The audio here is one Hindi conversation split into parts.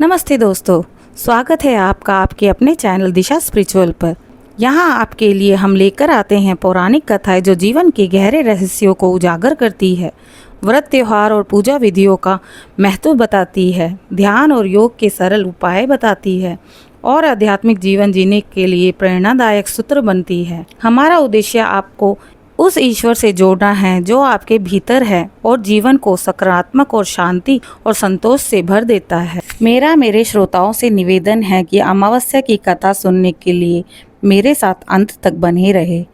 नमस्ते दोस्तों, स्वागत है आपका आपके अपने चैनल दिशा स्पिरिचुअल पर। यहाँ आपके लिए हम लेकर आते हैं पौराणिक कथाएं जो जीवन के गहरे रहस्यों को उजागर करती है, व्रत त्योहार और पूजा विधियों का महत्व बताती है, ध्यान और योग के सरल उपाय बताती है और आध्यात्मिक जीवन जीने के लिए प्रेरणादायक सूत्र बनती है। हमारा उद्देश्य आपको उस ईश्वर से जोड़ना है जो आपके भीतर है और जीवन को सकारात्मक और शांति और संतोष से भर देता है। मेरे श्रोताओं से निवेदन है कि अमावस्या की कथा सुनने के लिए मेरे साथ अंत तक बने रहे।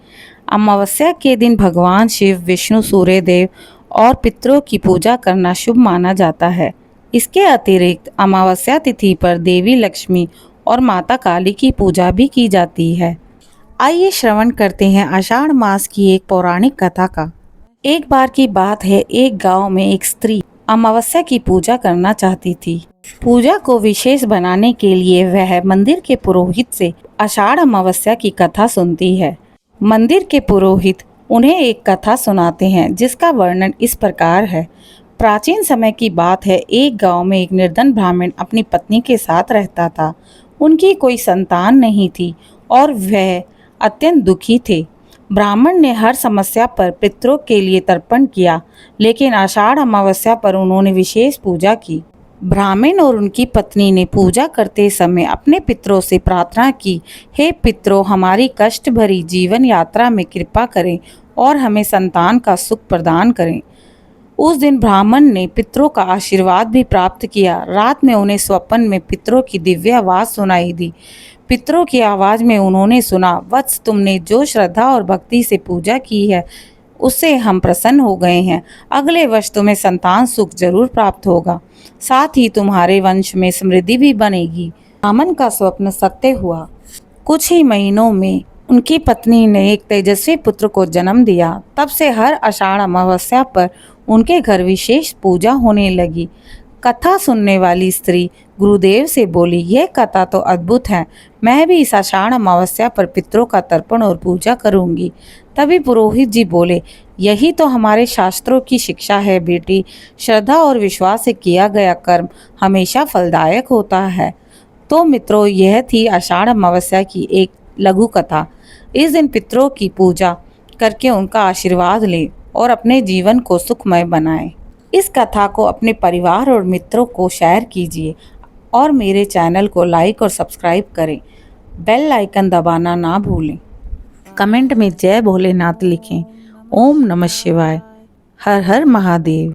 अमावस्या के दिन भगवान शिव, विष्णु, सूर्य देव और पितरों की पूजा करना शुभ माना जाता है। इसके अतिरिक्त अमावस्या तिथि पर देवी लक्ष्मी और माता काली की पूजा भी की जाती है। आइए श्रवण करते हैं आषाढ़ मास की एक पौराणिक कथा का। एक बार की बात है, एक गांव में एक स्त्री अमावस्या की पूजा करना चाहती थी। पूजा को विशेष बनाने के लिए वह मंदिर के पुरोहित से आषाढ़ अमावस्या की कथा सुनती है। मंदिर के पुरोहित उन्हें एक कथा सुनाते हैं जिसका वर्णन इस प्रकार है। प्राचीन समय की बात है, एक गांव में एक निर्धन ब्राह्मण अपनी पत्नी के साथ रहता था। उनकी कोई संतान नहीं थी और वह अत्यंत दुखी थे। ब्राह्मण ने हर समस्या पर पितरों के लिए तर्पण किया, लेकिन आषाढ़ अमावस्या पर उन्होंने विशेष पूजा की। ब्राह्मण और उनकी पत्नी ने पूजा करते समय अपने पितरों से प्रार्थना की, हे पितरों, हमारी कष्ट भरी जीवन यात्रा में कृपा करें और हमें संतान का सुख प्रदान करें। उस दिन ब्राह्मण ने पितरों का आशीर्वाद भी प्राप्त किया। रात में उन्हें स्वप्न में पितरों की दिव्य आवाज़ सुनाई दी। पितरों की आवाज़ में उन्होंने सुना, वत्स, तुमने जो श्रद्धा और भक्ति से पूजा की है उससे हम प्रसन्न हो गए हैं। अगले वर्ष तुम्हें संतान सुख जरूर प्राप्त होगा, साथ ही तुम्हारे वंश में समृद्धि भी बनेगी। ब्राह्मण का स्वप्न सत्य हुआ। कुछ ही महीनों में उनकी पत्नी ने एक तेजस्वी पुत्र को जन्म दिया। तब से हर आषाढ़ अमावस्या पर उनके घर विशेष पूजा होने लगी। कथा सुनने वाली स्त्री गुरुदेव से बोली, यह कथा तो अद्भुत है, मैं भी इस आषाढ़ अमावस्या पर पितरों का तर्पण और पूजा करूंगी। तभी पुरोहित जी बोले, यही तो हमारे शास्त्रों की शिक्षा है बेटी, श्रद्धा और विश्वास से किया गया कर्म हमेशा फलदायक होता है। तो मित्रों, यह थी आषाढ़ अमावस्या की एक लघु कथा। इस दिन पितरों की पूजा करके उनका आशीर्वाद लें और अपने जीवन को सुखमय बनाएं। इस कथा को अपने परिवार और मित्रों को शेयर कीजिए और मेरे चैनल को लाइक और सब्सक्राइब करें। बेल आइकन दबाना ना भूलें। कमेंट में जय भोलेनाथ लिखें। ओम नमः शिवाय। हर हर महादेव।